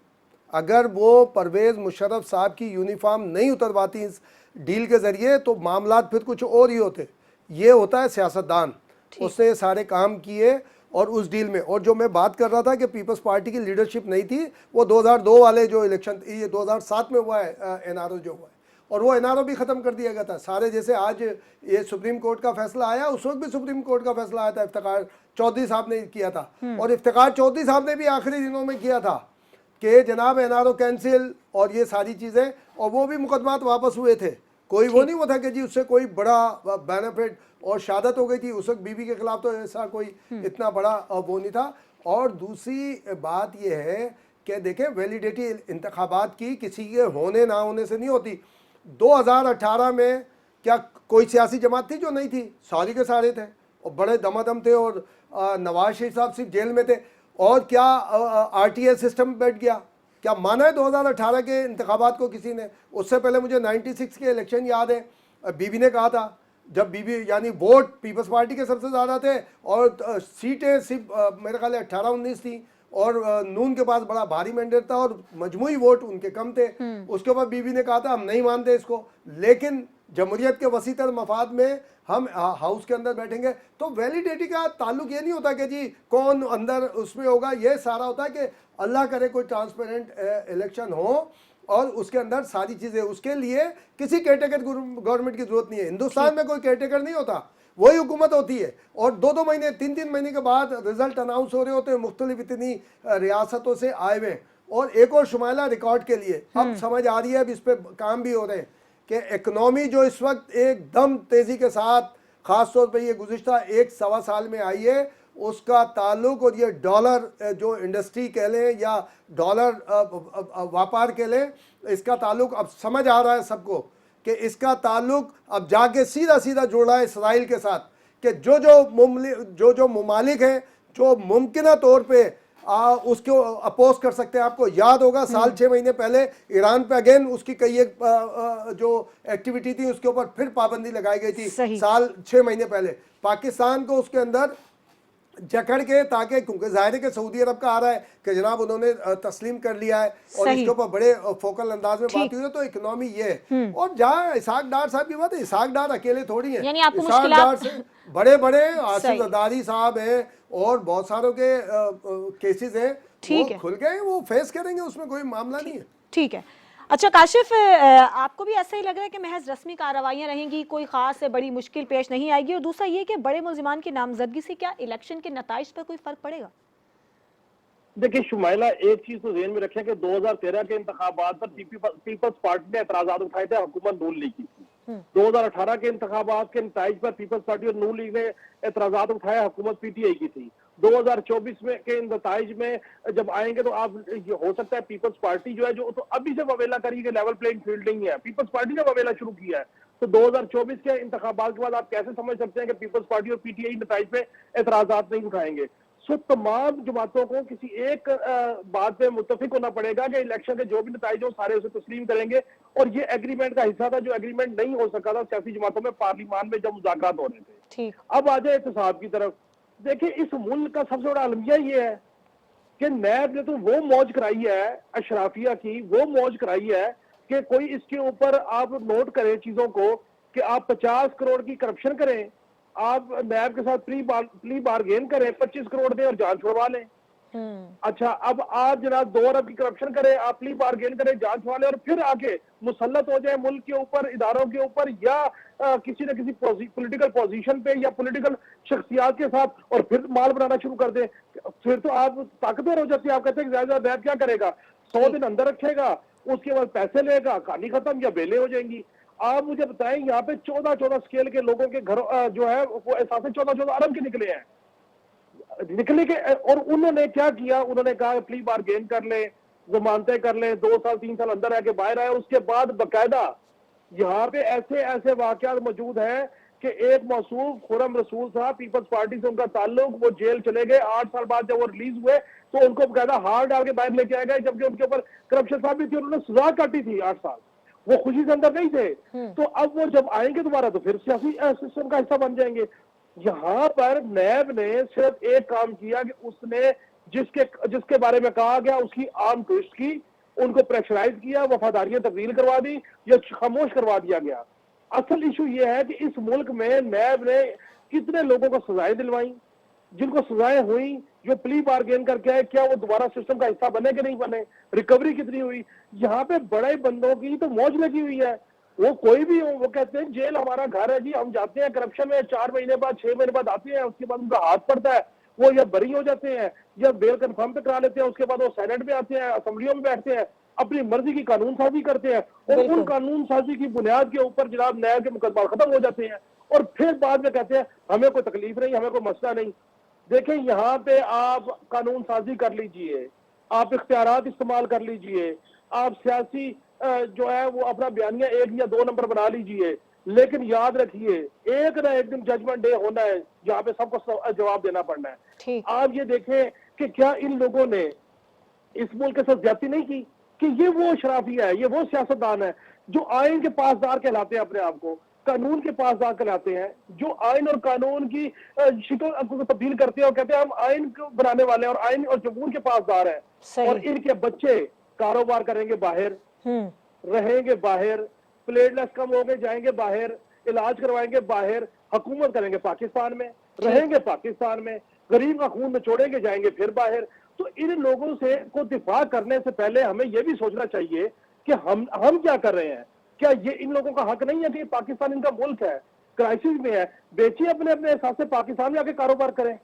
अगर वो परवेज़ मुशर्रफ साहब की यूनिफॉर्म नहीं उतरवाती इस डील के ज़रिए तो मामला फिर कुछ और ही होते। ये होता है सियासतदान, उसने सारे काम किए और उस डील में। और जो मैं बात कर रहा था कि पीपल्स पार्टी की लीडरशिप नहीं थी, वो 2002 वाले जो इलेक्शन, ये 2007 में हुआ है एनआरओ जो हुआ है, और वो एनआरओ भी ख़त्म कर दिया गया था सारे। जैसे आज ये सुप्रीम कोर्ट का फैसला आया, उस वक्त भी सुप्रीम कोर्ट का फैसला आया था, इफ्तिखार चौधरी साहब ने किया था, और इफ्तिखार चौधरी साहब ने भी आखिरी दिनों में किया था कि जनाब एनआरओ कैंसिल और ये सारी चीज़ें, और वो भी मुकदमात वापस हुए थे। कोई वो नहीं हुआ था कि जी उससे कोई बड़ा बेनिफिट, और शहादत हो गई थी उस वक्त बीबी के खिलाफ, तो ऐसा कोई इतना बड़ा वो नहीं था। और दूसरी बात यह है कि देखें, वैलिडिटी इंतखाबात की किसी के होने ना होने से नहीं होती। 2018 में क्या कोई सियासी जमात थी जो नहीं थी? सारी के सारे थे और बड़े दमादम थे, और नवाज शरीफ साहब सिर्फ जेल में थे। और क्या आरटीआई सिस्टम बैठ गया? क्या माना है 2018 के इंतखाबात को किसी ने? उससे पहले मुझे 96 के इलेक्शन याद है, बीबी ने कहा था, जब बीबी यानी वोट पीपल्स पार्टी के सबसे ज़्यादा थे और सीटें सिर्फ मेरे ख्याल 18-19 थी, और नून के पास बड़ा भारी मैंडेट था और मजमूई वोट उनके कम थे। उसके बाद बीबी ने कहा था हम नहीं मानते इसको, लेकिन जमहूरियत के वसीतर मफाद में हम हाउस के अंदर बैठेंगे। तो वैलिडिटी का ताल्लुक ये नहीं होता कि जी कौन अंदर उसमें होगा, ये सारा होता है कि अल्लाह करे कोई ट्रांसपेरेंट इलेक्शन हो और उसके अंदर सारी चीज़ें, उसके लिए किसी केयरटेकर गवर्नमेंट की जरूरत नहीं है। हिंदुस्तान में कोई केयरटेकर नहीं होता, वही हुकूमत होती है, और 2-2 महीने 3-3 महीने के बाद रिजल्ट अनाउंस हो रहे होते हैं मुख्तलिफ इतनी रियासतों से आए हुए। और एक और शुमाइला रिकॉर्ड के लिए अब समझ आ रही है, अब इस पर काम भी हो रहे हैं कि इकनॉमी जो इस वक्त एकदम तेज़ी के साथ ख़ास तौर पर ये गुज़िश्ता 1-1.25 साल में आई है, उसका ताल्लुक, और ये डॉलर जो इंडस्ट्री कह लें या डॉलर व्यापार कह लें, इसका ताल्लुक अब समझ आ रहा है सबको कि इसका ताल्लुक अब जाके सीधा सीधा जुड़ रहा है इसराइल के साथ, कि जो ममालिक हैं जो मुमकिन तौर पे उसको अपोज कर सकते हैं। आपको याद होगा साल 6 महीने पहले ईरान पे अगेन उसकी कई एक जो एक्टिविटी थी उसके ऊपर फिर पाबंदी लगाई गई थी साल 6 महीने पहले। पाकिस्तान को उसके अंदर जकड़ के, ताकि क्योंकि जाहिर है कि सऊदी अरब का आ रहा है कि जनाब उन्होंने तस्लीम कर लिया है और इसके ऊपर बड़े फोकल अंदाज में बात हुई है, तो इकोनॉमी ये है। और जहाँ इसहाक डार साहब की बात है, इसहाक डार अकेले थोड़ी है, इसहाक डार से बड़े बड़े आसिफ जरदारी साहब हैं और बहुत सारों के केसेस हैं, वो खुल गए, वो फेस करेंगे, उसमें कोई मामला नहीं है। ठीक है, अच्छा काशिफ, आपको भी ऐसा ही लग रहा है कि महज रस्मी कार्रवाइयां रहेंगी, कोई खास बड़ी मुश्किल पेश नहीं आएगी? और दूसरा ये कि बड़े मुल्जिमान की नामजदगी से क्या इलेक्शन के नताइज पर कोई फर्क पड़ेगा? देखिए शुमाइला, एक चीज तो ध्यान में रखें कि 2013 के इंतखाबात पर पीपल्स पार्टी ने एतराजात उठाए थे, हुकूमत नून लीग की थी। 2018 के इंतखाबात के नताइज पर पीपल्स पार्टी और नून लीग ने एतराजात उठाए, हुकूमत पीटीआई की थी। 2024 में के नताइज में जब आएंगे तो आप हो सकता है पीपल्स पार्टी जो है जो तो अभी से ववेला करी कि लेवल प्लेइंग फील्ड नहीं है, पीपल्स पार्टी ने ववेला शुरू किया है। तो 2024 के इंतखाबात के बाद आप कैसे समझ सकते हैं कि पीपल्स पार्टी और पीटीआई नताइज पे एतराजात नहीं उठाएंगे? सो तमाम जमातों को किसी एक बात पे मुत्तफिक होना पड़ेगा कि इलेक्शन के जो भी नताइज हो सारे उसे तस्लीम करेंगे। और ये एग्रीमेंट का हिस्सा था जो एग्रीमेंट नहीं हो सका था सियासी जमातों में पार्लियामान में जब मुज़ाकरात हो रहे थे। ठीक। अब आ जाए एहतसाब की तरफ। देखिए इस मुल्क का सबसे बड़ा अलमिया ये है कि नैब ने तो वो मौज कराई है, अशराफिया की वो मौज कराई है कि कोई इसके ऊपर आप नोट करें चीजों को कि आप 50 करोड़ की करप्शन करें, आप नैब के साथ प्ली बारगेन करें, 25 करोड़ दें और जान छुड़वा लें। अच्छा, अब आप जनाब 2 अरब की करप्शन करें, आप प्ली बारगेन करें, जान छुड़वा लें और फिर आके मुसल्लत हो जाए मुल्क के ऊपर, इदारों के ऊपर या किसी न किसी पॉलिटिकल पोजीशन पे या पॉलिटिकल शख्सियात के साथ और फिर माल बनाना शुरू कर दें। फिर तो आप ताकतवर हो जाती है। आप कहते हैं ज्यादा नैब क्या करेगा? 100 दिन अंदर रखेगा, उसके बाद पैसे लेगा, कहानी खत्म या बेले हो जाएंगी। आप मुझे बताएं, यहाँ पे 14-14 स्केल के लोगों के घर जो है वो एहसास 14-14 अरब के निकले हैं, निकले के। और उन्होंने क्या किया? उन्होंने कहा प्ली बारगेन कर ले, जमानतें कर ले, 2 साल 3 साल अंदर आके बाहर आए। उसके बाद बकायदा यहाँ पे ऐसे ऐसे वाकयात मौजूद हैं कि एक मौसूफ खुरम रसूल साहब, पीपल्स पार्टी से उनका ताल्लुक, वो जेल चले गए। 8 साल बाद जब वो रिलीज हुए तो उनको बकायदा हार डाल के बाहर लेके आए गए, जबकि उनके ऊपर करप्शन साबित थी, उन्होंने सजा काटी थी 8 साल। वो खुशी से अंदर नहीं थे। तो अब वो जब आएंगे दोबारा तो फिर सियासी सिस्टम का हिस्सा बन जाएंगे। यहाँ पर नैब ने सिर्फ एक काम किया कि उसने जिसके बारे में कहा गया उसकी आर्म ट्विस्ट की, उनको प्रेशराइज किया, वफादारियां तब्दील करवा दी या खामोश करवा दिया गया। असल इशू ये है कि इस मुल्क में नैब ने कितने लोगों को सजाएं दिलवाई, जिनको सजाएं हुई, जो प्ली बारगेन करके आए, क्या वो दोबारा सिस्टम का हिस्सा बने कि नहीं बने? रिकवरी कितनी हुई? यहाँ पे बड़े बंदों की तो मौज लगी हुई है। वो कोई भी हो, वो कहते हैं जेल हमारा घर है जी, हम जाते हैं करप्शन में, 4 महीने बाद 6 महीने बाद आते हैं, उसके बाद उनका हाथ पड़ता है, वो या बरी हो जाते हैं या बेल कंफर्म पे करा लेते हैं, उसके बाद वो सेनेट में आते हैं, असेंबलियों में बैठते हैं, अपनी मर्जी की कानून साजी करते हैं और उन कानून साजी की बुनियाद के ऊपर जनाब न्याय के मुकदमा खत्म हो जाते हैं और फिर बाद में कहते हैं हमें कोई तकलीफ नहीं, हमें कोई मसला नहीं। देखें, यहाँ पे आप कानून साजी कर लीजिए, आप इख्तियारात इस्तेमाल कर लीजिए, आप सियासी जो है वो अपना बयानिया 1 या 2 नंबर बना लीजिए, लेकिन याद रखिए एक ना एक दिन जजमेंट डे होना है जहाँ पे सबको जवाब देना पड़ना है। आप ये देखें कि क्या इन लोगों ने इस मुल्क के साथ ज्यादती नहीं की कि ये वो शराफिया है, ये वो सियासतदान है जो आइन के पासदार कहलाते हैं, अपने आप को कानून के पासदार कहलाते हैं, जो आइन और कानून की शिकल को तब्दील करते हैं और कहते हैं हम आइन को बनाने वाले हैं और आइन और कानून के पासदार हैं। और इनके बच्चे कारोबार करेंगे बाहर, रहेंगे बाहर, प्लेटलेस कम होंगे जाएंगे बाहर, इलाज करवाएंगे बाहर, हुकूमत करेंगे पाकिस्तान में, रहेंगे पाकिस्तान में, गरीब का खून में छोड़ेंगे जाएंगे फिर बाहर। तो इन लोगों से को दिफा करने से पहले हमें यह भी सोचना चाहिए कि हम क्या कर रहे हैं। क्या ये इन लोगों का हक नहीं है कि पाकिस्तान इनका मुल्क है, क्राइसिस में है, बेचिए अपने अपने हिसाब से, पाकिस्तान में आके कारोबार करें।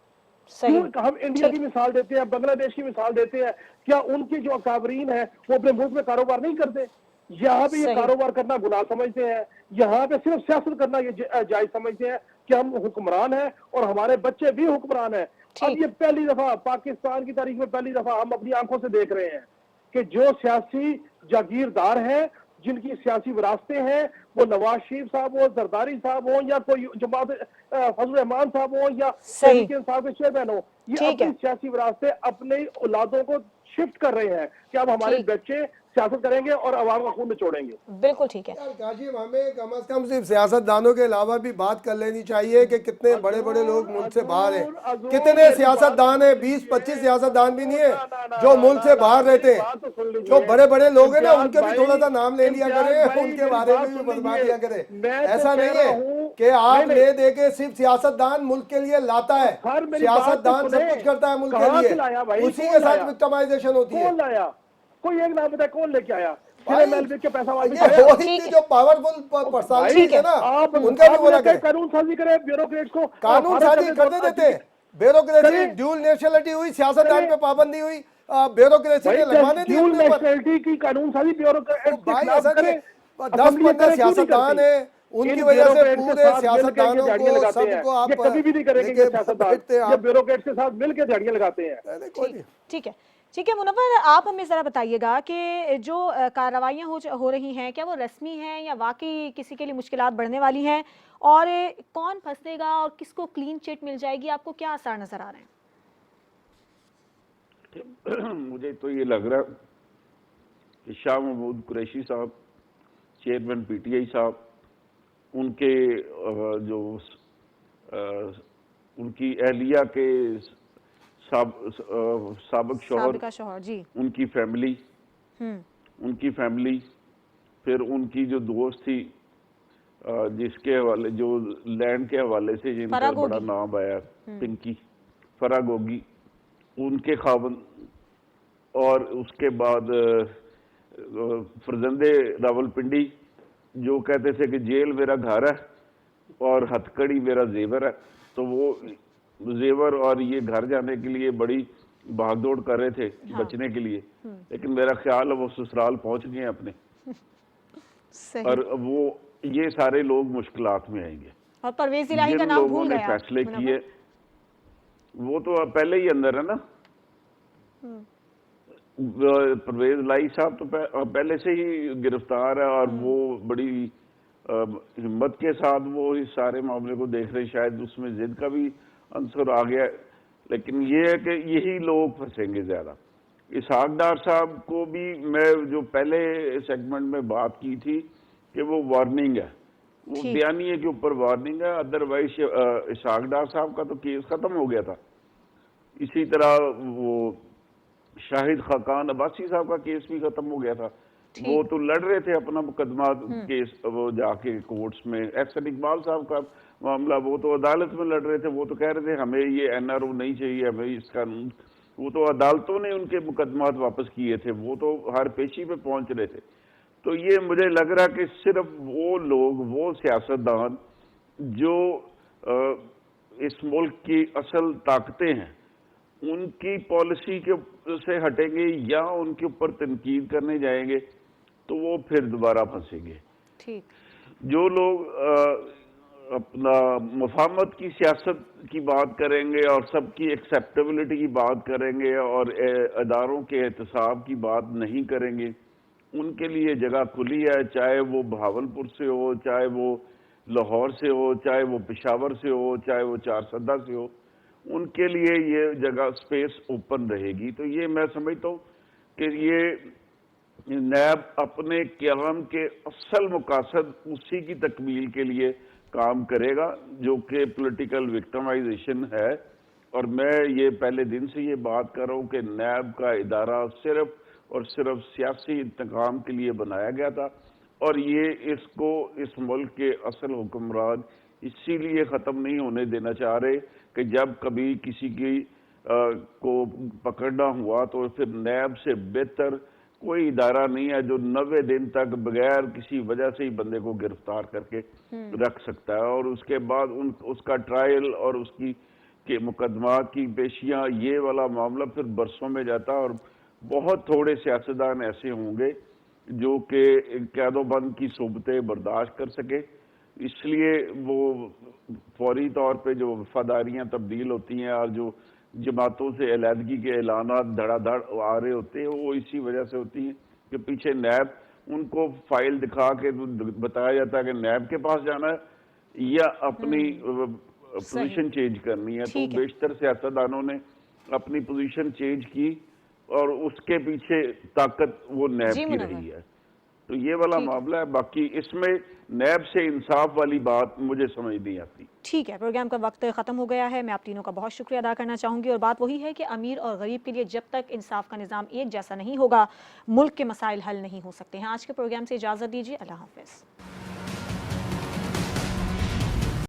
हम इंडिया की मिसाल देते हैं, बांग्लादेश की मिसाल देते हैं, क्या उनके जो अकाबरीन है वो अपने मुल्क में कारोबार नहीं करते? यहाँ पे ये कारोबार करना गुनाह समझते हैं, यहाँ पे सिर्फ सियासत करना ये जायज समझते हैं कि हम हुक्मरान हैं और हमारे बच्चे भी हुक्मरान हैं। अब ये पहली दफा पाकिस्तान की तारीख में पहली दफा हम अपनी आंखों से देख रहे हैं कि जो सियासी जागीरदार हैं, जिनकी सियासी विरासतें हैं, वो नवाज शरीफ साहब हो, जरदारी साहब हो या कोई जमात फजल रहमान साहब हो या साहब के चेयरमैन हो, ये अपनी सियासी विरासतें अपने औलादों को शिफ्ट कर रहे हैं कि अब हमारे बच्चे सियासत करेंगे और अवाम का खून निचोड़ेंगे। बिल्कुल ठीक है। काशिफ, हमें कम से कम सिर्फ सियासतदानों के अलावा भी बात कर लेनी चाहिए कि कितने बड़े बड़े लोग मुल्क से बाहर हैं। कितने सियासतदान हैं, 20-25 सियासतदान भी नहीं है जो मुल्क से बाहर रहते हैं। जो बड़े बड़े लोग हैं ना, उनके भी थोड़ा सा नाम ले लिया करें, उनके बारे में भी बर्बाद लिया करें। ऐसा नहीं है कि आप ले दे के सिर्फ सियासतदान मुल्क के लिए लाता है, सियासतदान सब कुछ करता है मुल्क के लिए, उसी के साथ विक्टिमाइजेशन होती है। कोई एक नाम बताए कौन लेके आया? फिर एमएल के पैसा वापस ये करें। वो ही थी जो पावरफुल पर्सनालिटी ठीक है। है ना, आप उनका भी बोला करें। कानून साजी करें ब्यूरोक्रेट्स को, कानून साजी करने देते हैं, ब्यूरोक्रेसी, ड्यूल नेशनलिटी हुई, सियासतदान पे पाबंदी हुई, ब्यूरोक्रेसी ने लगवाने दी ड्यूल अपने ऊपर। नेशनलिटी की कानून साजी ब्यूरोक्रेट्स के भाई खिलाफ ऐसा नहीं करें, है, असेंबली में 10-15 करें, क्यों नहीं सियासतदान करती? है, उनकी इन वजह से ब्यूरोक्रेट्स के पूरे साथ मिलकर ये सियासतदानों झाड़ियां को लगाते हैं। सबको आप ये कभी भी नहीं करेंगे लेके सियासतदान, बैठते ये आप। ब्यूरोक्रेट्स के साथ मिलकर झाड़ियां लगाते हैं। नहीं, कोई नहीं। ठीक है, ठीक है मुनव्वर, आप हमें ज़रा बताइएगा कि जो कार्रवाइयाँ हो रही हैं, क्या वो रस्मी हैं या वाकई किसी के लिए मुश्किलात बढ़ने वाली हैं, और कौन फंसेगा और किसको क्लीन चिट मिल जाएगी, आपको क्या आसार नजर आ रहे हैं? मुझे तो ये लग रहा है कि शाह महमूद कुरैशी साहब, चेयरमैन पीटीआई साहब, उनके जो उनकी अहलिया के साबिक शौहर, साबिका शौहर जी, उनकी फैमिली, फिर उनकी जो दोस्त थी जिसके हवाले, जो लैंड के हवाले से जिनका बड़ा नाम आया, पिंकी फरागोगी, उनके खावन, और उसके बाद फरजंदे रावलपिंडी जो कहते थे कि जेल मेरा घर है और हथकड़ी मेरा जेवर है, तो वो जेवर और ये घर जाने के लिए बड़ी भागदौड़ कर रहे थे बचने के लिए, लेकिन मेरा ख्याल है वो ससुराल पहुंच गए अपने। सही। और वो ये सारे लोग मुश्किलात में आएंगे। और परवेज इलाही का जिन नाम लोगों भूल ने गए फैसले किए वो तो पहले ही अंदर है ना। परवेज इलाही साहब तो पहले से ही गिरफ्तार है, और वो बड़ी हिम्मत के साथ वो इस सारे मामले को देख रहे, शायद उसमें जिद का भी अंसर आ गया, लेकिन ये है कि यही लोग फंसेंगे ज्यादा। इसहाक डार साहब को भी मैं जो पहले सेगमेंट में बात की थी कि वो वार्निंग है, वो बयानिए के ऊपर वार्निंग है, अदरवाइज इसहाक डार साहब का तो केस खत्म हो गया था। इसी तरह वो शाहिद खाकान अब्बासी साहब का केस भी खत्म हो गया था, वो तो लड़ रहे थे अपना मुकदमा केस वो जाके कोर्ट्स में। एहसन इकबाल साहब का मामला, वो तो अदालत में लड़ रहे थे, वो तो कह रहे थे हमें ये एनआरओ नहीं चाहिए, हमें इस कानून, वो तो अदालतों ने उनके मुकदमात वापस किए थे, वो तो हर पेशी पे पहुंच रहे थे। तो ये मुझे लग रहा कि सिर्फ वो लोग, वो सियासतदान जो इस मुल्क की असल ताकतें हैं, उनकी पॉलिसी के से हटेंगे या उनके ऊपर तनकीद करने जाएंगे तो वो फिर दोबारा फंसेंगे। ठीक। जो लोग अपना मुफाहमत की सियासत की बात करेंगे और सबकी एक्सेप्टेबिलिटी की बात करेंगे और अदारों के एहतसाब की बात नहीं करेंगे, उनके लिए जगह खुली है, चाहे वो बहावलपुर से हो, चाहे वो लाहौर से हो, चाहे वो पेशावर से हो, चाहे वो चारसदा से हो, उनके लिए ये जगह स्पेस ओपन रहेगी। तो ये मैं समझता हूँ कि ये नैब अपने क़याम के असल मकासद उसी की तकमील के लिए काम करेगा जो कि पॉलिटिकल विक्टिमाइजेशन है। और मैं ये पहले दिन से ये बात कर रहा हूँ कि नैब का इदारा सिर्फ और सिर्फ सियासी इंतकाम के लिए बनाया गया था, और ये इसको इस मुल्क के असल हुक्मरान इसीलिए ख़त्म नहीं होने देना चाह रहे कि जब कभी किसी की को पकड़ना हुआ तो फिर नैब से बेहतर कोई इदारा नहीं है जो 90 दिन तक बगैर किसी वजह से ही बंदे को गिरफ्तार करके रख सकता है, और उसके बाद उसका ट्रायल और उसकी के मुकदमात की पेशियां, ये वाला मामला फिर बरसों में जाता है। और बहुत थोड़े सियासतदान ऐसे होंगे जो कि कैदोबंद की सोबतें बर्दाश्त कर सके, इसलिए वो फौरी तौर पे जो वफादारियां तब्दील होती हैं और जो जमातों से अलहदगी के ऐलानात धड़ाधड़ आ रहे होते हैं, वो इसी वजह से होती हैं कि पीछे नैब उनको फाइल दिखा के बताया जाता है कि नैब के पास जाना है या अपनी पोजीशन चेंज करनी है। तो बेशतर सियासतदानों ने अपनी पोजीशन चेंज की और उसके पीछे ताकत वो नैब की रही है। तो ये वाला मामला है। बाकी इसमें नैब से इंसाफ वाली बात मुझे समझ नहीं आती। ठीक है, प्रोग्राम का वक्त ख़त्म हो गया है। मैं आप तीनों का बहुत शुक्रिया अदा करना चाहूँगी, और बात वही है कि अमीर और गरीब के लिए जब तक इंसाफ का निज़ाम एक जैसा नहीं होगा, मुल्क के मसाइल हल नहीं हो सकते हैं। आज के प्रोग्राम से इजाज़त दीजिए, अल्लाह हाफ़िज़।